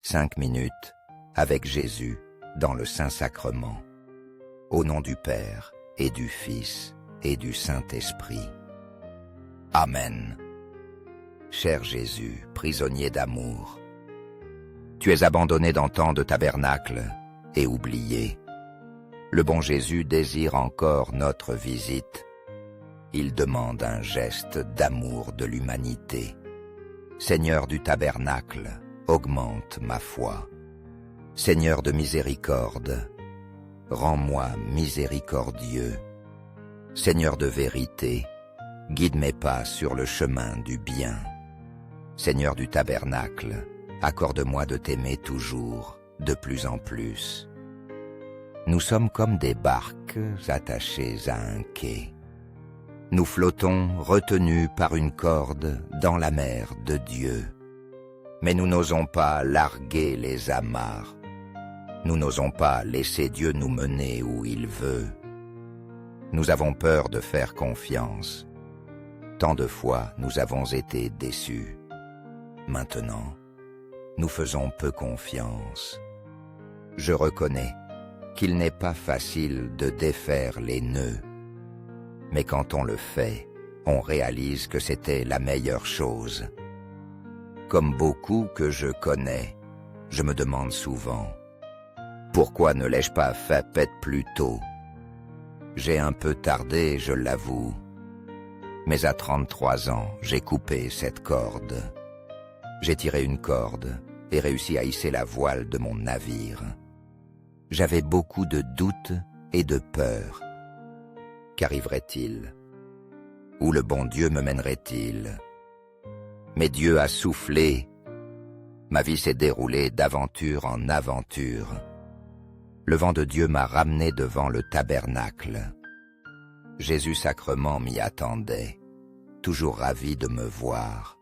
5 minutes avec Jésus dans le Saint-Sacrement. Au nom du Père et du Fils et du Saint-Esprit. Amen. Cher Jésus, prisonnier d'amour, tu es abandonné dans tant de tabernacles et oublié. Le bon Jésus désire encore notre visite. Il demande un geste d'amour de l'humanité. Seigneur du tabernacle, augmente ma foi. Seigneur de miséricorde, rends-moi miséricordieux. Seigneur de vérité, guide mes pas sur le chemin du bien. Seigneur du tabernacle, accorde-moi de t'aimer toujours, de plus en plus. Nous sommes comme des barques attachées à un quai. Nous flottons retenus par une corde dans la mer de Dieu. Mais nous n'osons pas larguer les amarres. Nous n'osons pas laisser Dieu nous mener où il veut. Nous avons peur de faire confiance. Tant de fois nous avons été déçus. Maintenant, nous faisons peu confiance. Je reconnais qu'il n'est pas facile de défaire les nœuds. Mais quand on le fait, on réalise que c'était la meilleure chose. Comme beaucoup que je connais, je me demande souvent, pourquoi ne l'ai-je pas fait plus tôt? J'ai un peu tardé, je l'avoue. Mais à 33 ans, j'ai coupé cette corde. J'ai tiré une corde et réussi à hisser la voile de mon navire. J'avais beaucoup de doutes et de peur. Qu'arriverait-il? Où le bon Dieu me mènerait-il? Mais Dieu a soufflé. Ma vie s'est déroulée d'aventure en aventure. Le vent de Dieu m'a ramené devant le tabernacle. Jésus sacrement m'y attendait, toujours ravi de me voir.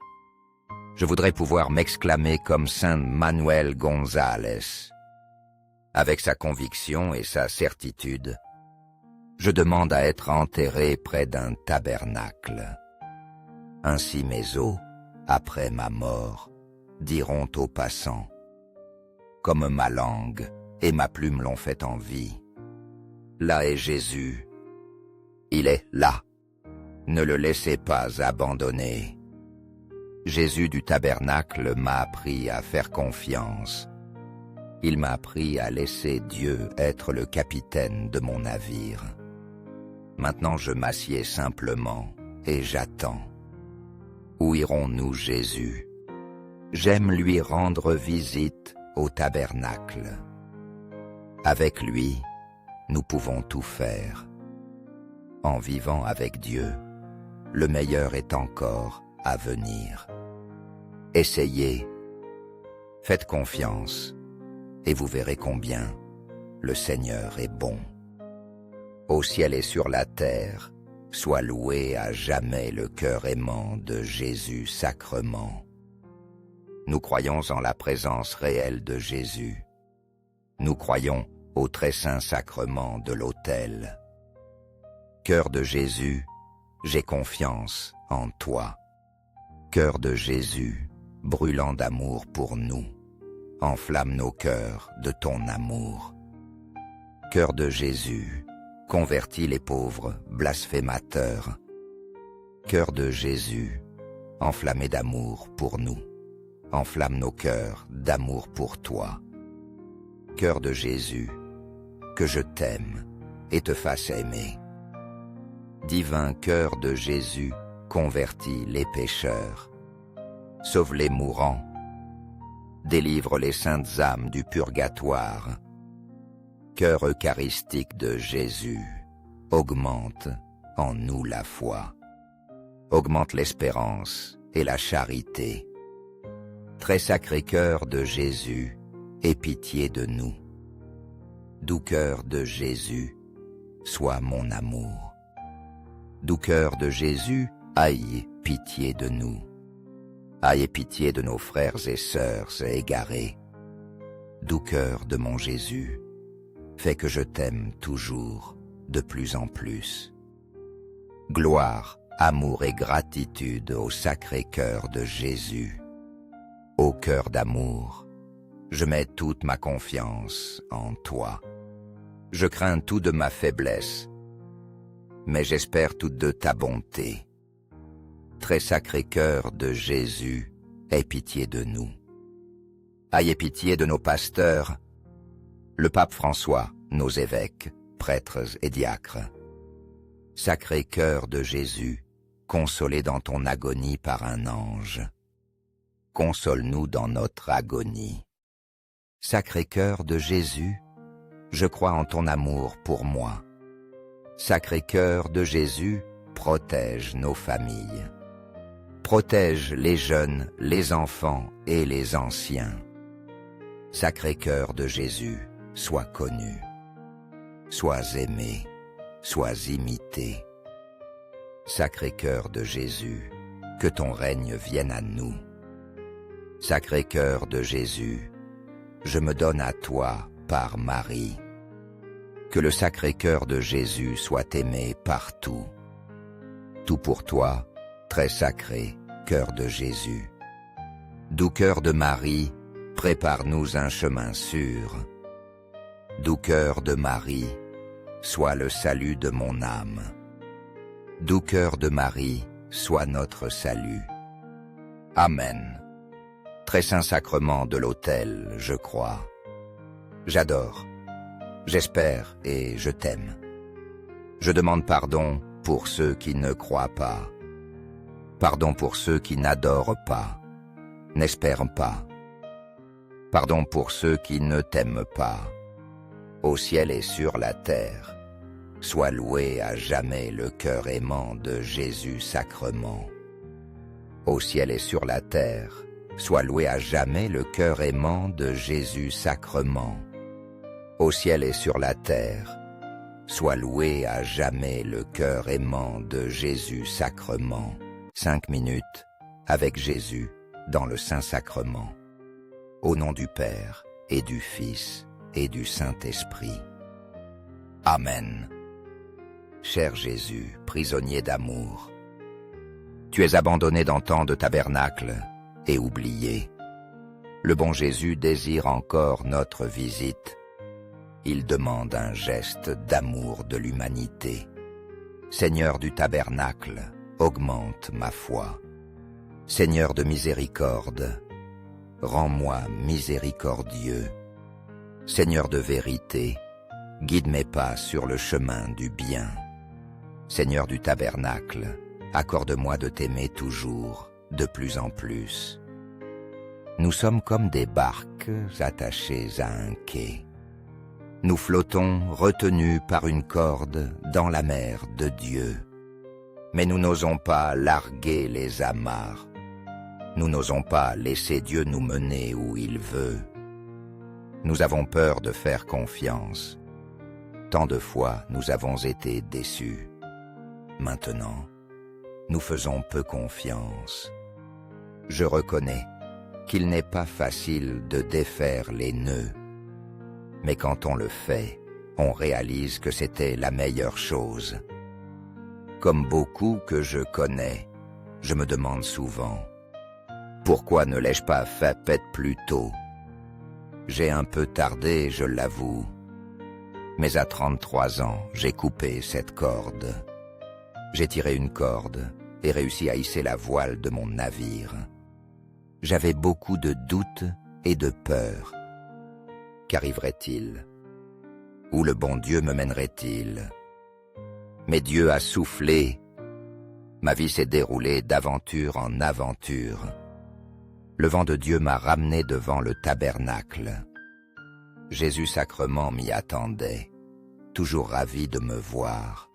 Je voudrais pouvoir m'exclamer comme Saint Manuel González. Avec sa conviction et sa certitude, je demande à être enterré près d'un tabernacle. Ainsi mes os, après ma mort, diront aux passants, comme ma langue et ma plume l'ont fait en vie. Là est Jésus. Il est là. Ne le laissez pas abandonner. Jésus du tabernacle m'a appris à faire confiance. Il m'a appris à laisser Dieu être le capitaine de mon navire. Maintenant je m'assieds simplement et j'attends. Où irons-nous, Jésus? J'aime lui rendre visite au tabernacle. Avec lui, nous pouvons tout faire. En vivant avec Dieu, le meilleur est encore à venir. Essayez, faites confiance, et vous verrez combien le Seigneur est bon. Au ciel et sur la terre, soit loué à jamais le cœur aimant de Jésus sacrement. Nous croyons en la présence réelle de Jésus. Nous croyons au très saint sacrement de l'autel. Cœur de Jésus, j'ai confiance en toi. Cœur de Jésus, brûlant d'amour pour nous, enflamme nos cœurs de ton amour. Cœur de Jésus, convertis les pauvres blasphémateurs. Cœur de Jésus, enflammé d'amour pour nous, enflamme nos cœurs d'amour pour toi. Cœur de Jésus, que je t'aime et te fasse aimer. Divin cœur de Jésus, convertis les pécheurs. Sauve les mourants. Délivre les saintes âmes du purgatoire. Cœur eucharistique de Jésus, augmente en nous la foi. Augmente l'espérance et la charité. Très sacré cœur de Jésus, aie pitié de nous. Doux cœur de Jésus, sois mon amour. Doux cœur de Jésus, aie pitié de nous. Aie pitié de nos frères et sœurs égarés. Doux cœur de mon Jésus, fais que je t'aime toujours, de plus en plus. Gloire, amour et gratitude au sacré cœur de Jésus. Ô cœur d'amour, je mets toute ma confiance en toi. Je crains tout de ma faiblesse, mais j'espère tout de ta bonté. Très sacré cœur de Jésus, aie pitié de nous. Ayez pitié de nos pasteurs, le pape François, nos évêques, prêtres et diacres. Sacré cœur de Jésus, consolé dans ton agonie par un ange. Console-nous dans notre agonie. Sacré cœur de Jésus, je crois en ton amour pour moi. Sacré cœur de Jésus, protège nos familles. Protège les jeunes, les enfants et les anciens. Sacré cœur de Jésus, sois connu. Sois aimé, sois imité. Sacré cœur de Jésus, que ton règne vienne à nous. Sacré cœur de Jésus, je me donne à toi par Marie. Que le sacré cœur de Jésus soit aimé partout. Tout pour toi, très sacré cœur de Jésus. Doux cœur de Marie, prépare-nous un chemin sûr. Doux cœur de Marie, sois le salut de mon âme. Doux cœur de Marie, sois notre salut. Amen. Très saint sacrement de l'autel, je crois. J'adore, j'espère et je t'aime. Je demande pardon pour ceux qui ne croient pas. Pardon pour ceux qui n'adorent pas, n'espèrent pas. Pardon pour ceux qui ne t'aiment pas. Au ciel et sur la terre, sois loué à jamais le cœur aimant de Jésus sacrement. Au ciel et sur la terre, sois loué à jamais le cœur aimant de Jésus sacrement. Au ciel et sur la terre, sois loué à jamais le cœur aimant de Jésus sacrement. 5 minutes avec Jésus dans le Saint-Sacrement. Au nom du Père et du Fils et du Saint-Esprit. Amen. Cher Jésus, prisonnier d'amour, tu es abandonné dans tant de tabernacles et oublié. Le bon Jésus désire encore notre visite. Il demande un geste d'amour de l'humanité. Seigneur du tabernacle, augmente ma foi. Seigneur de miséricorde, rends-moi miséricordieux. Seigneur de vérité, guide mes pas sur le chemin du bien. Seigneur du tabernacle, accorde-moi de t'aimer toujours, de plus en plus. Nous sommes comme des barques attachées à un quai. Nous flottons retenus par une corde dans la mer de Dieu. Mais nous n'osons pas larguer les amarres. Nous n'osons pas laisser Dieu nous mener où il veut. Nous avons peur de faire confiance. Tant de fois nous avons été déçus. Maintenant, nous faisons peu confiance. Je reconnais qu'il n'est pas facile de défaire les nœuds. Mais quand on le fait, on réalise que c'était la meilleure chose. Comme beaucoup que je connais, je me demande souvent, pourquoi ne l'ai-je pas fait plus tôt? J'ai un peu tardé, je l'avoue. Mais à 33 ans, j'ai coupé cette corde. J'ai tiré une corde et réussi à hisser la voile de mon navire. J'avais beaucoup de doutes et de peur. Qu'arriverait-il? Où le bon Dieu me mènerait-il? Mais Dieu a soufflé. Ma vie s'est déroulée d'aventure en aventure. Le vent de Dieu m'a ramené devant le tabernacle. Jésus sacrement m'y attendait, toujours ravi de me voir.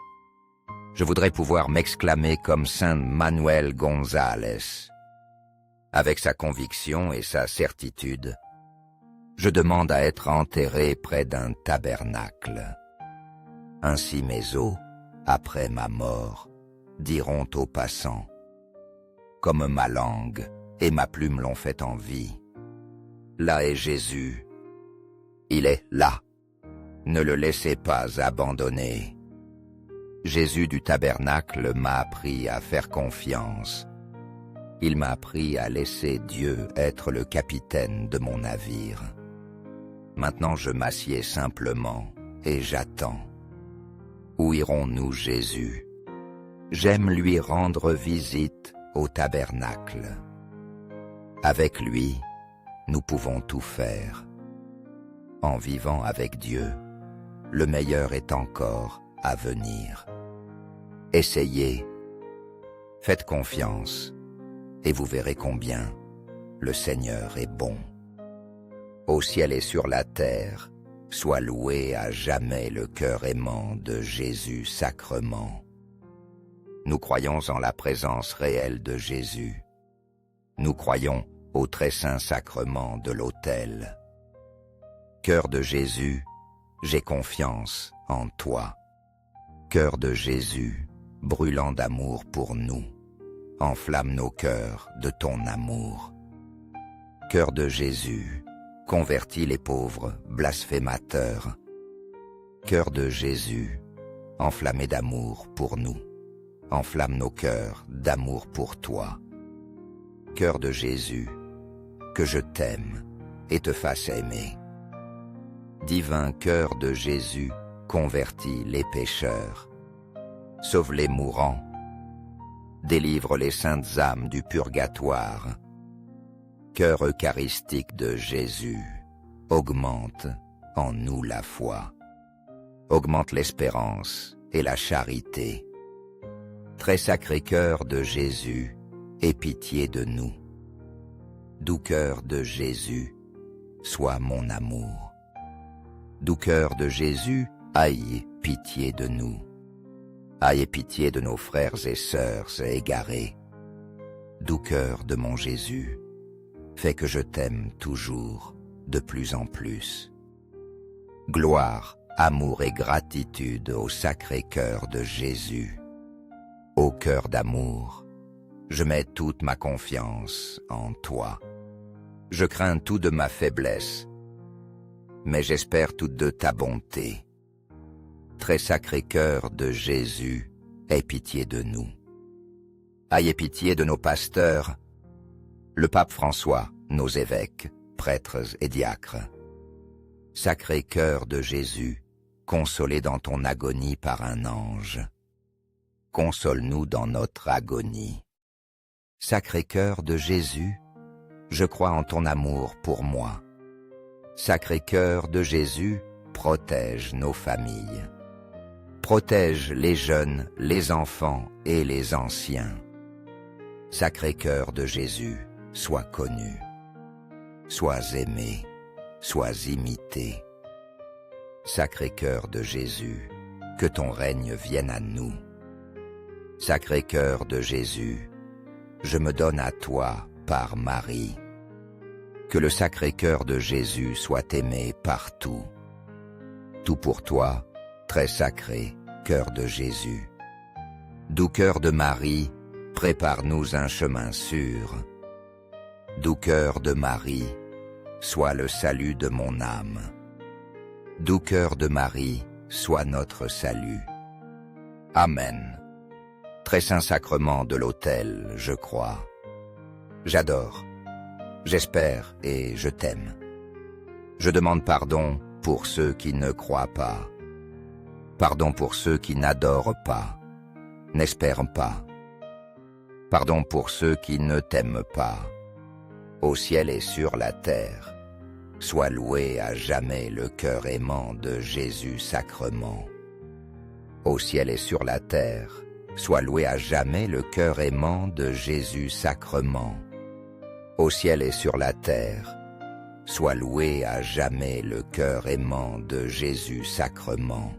Je voudrais pouvoir m'exclamer comme Saint Manuel González. Avec sa conviction et sa certitude, je demande à être enterré près d'un tabernacle. Ainsi mes os, après ma mort, diront aux passants, comme ma langue et ma plume l'ont fait en vie. Là est Jésus. Il est là. Ne le laissez pas abandonner. Jésus du tabernacle m'a appris à faire confiance. Il m'a appris à laisser Dieu être le capitaine de mon navire. Maintenant je m'assieds simplement et j'attends. Où irons-nous, Jésus? J'aime lui rendre visite au tabernacle. Avec lui, nous pouvons tout faire. En vivant avec Dieu, le meilleur est encore à venir. Essayez, faites confiance, et vous verrez combien le Seigneur est bon. Au ciel et sur la terre, soit loué à jamais le cœur aimant de Jésus sacrement. Nous croyons en la présence réelle de Jésus. Nous croyons au très saint sacrement de l'autel. Cœur de Jésus, j'ai confiance en toi. Cœur de Jésus, brûlant d'amour pour nous, enflamme nos cœurs de ton amour. Cœur de Jésus, convertis les pauvres blasphémateurs. Cœur de Jésus, enflammé d'amour pour nous, enflamme nos cœurs d'amour pour toi. Cœur de Jésus, que je t'aime et te fasse aimer. Divin cœur de Jésus, convertis les pécheurs. Sauve les mourants, délivre les saintes âmes du purgatoire. Cœur eucharistique de Jésus, augmente en nous la foi. Augmente l'espérance et la charité. Très sacré cœur de Jésus, aie pitié de nous. Doux cœur de Jésus, sois mon amour. Doux cœur de Jésus, aie pitié de nous. Aie pitié de nos frères et sœurs égarés. Doux cœur de mon Jésus, fais que je t'aime toujours, de plus en plus. Gloire, amour et gratitude au sacré cœur de Jésus. Ô cœur d'amour, je mets toute ma confiance en toi. Je crains tout de ma faiblesse, mais j'espère tout de ta bonté. Très sacré cœur de Jésus, aie pitié de nous. Ayez pitié de nos pasteurs, le pape François, nos évêques, prêtres et diacres. Sacré cœur de Jésus, consolé dans ton agonie par un ange. Console-nous dans notre agonie. Sacré cœur de Jésus, je crois en ton amour pour moi. Sacré cœur de Jésus, protège nos familles. Protège les jeunes, les enfants et les anciens. Sacré cœur de Jésus, sois connu. Sois aimé, sois imité. Sacré cœur de Jésus, que ton règne vienne à nous. Sacré cœur de Jésus, je me donne à toi par Marie. Que le sacré cœur de Jésus soit aimé partout. Tout pour toi, très sacré cœur de Jésus. Doux cœur de Marie, prépare-nous un chemin sûr. Doux cœur de Marie, sois le salut de mon âme. Doux cœur de Marie, sois notre salut. Amen. Très saint sacrement de l'autel, je crois. J'adore, j'espère et je t'aime. Je demande pardon pour ceux qui ne croient pas. Pardon pour ceux qui n'adorent pas, n'espèrent pas. Pardon pour ceux qui ne t'aiment pas. Au ciel et sur la terre, sois loué à jamais le cœur aimant de Jésus sacrement. Au ciel et sur la terre, sois loué à jamais le cœur aimant de Jésus sacrement. Au ciel et sur la terre, sois loué à jamais le cœur aimant de Jésus sacrement.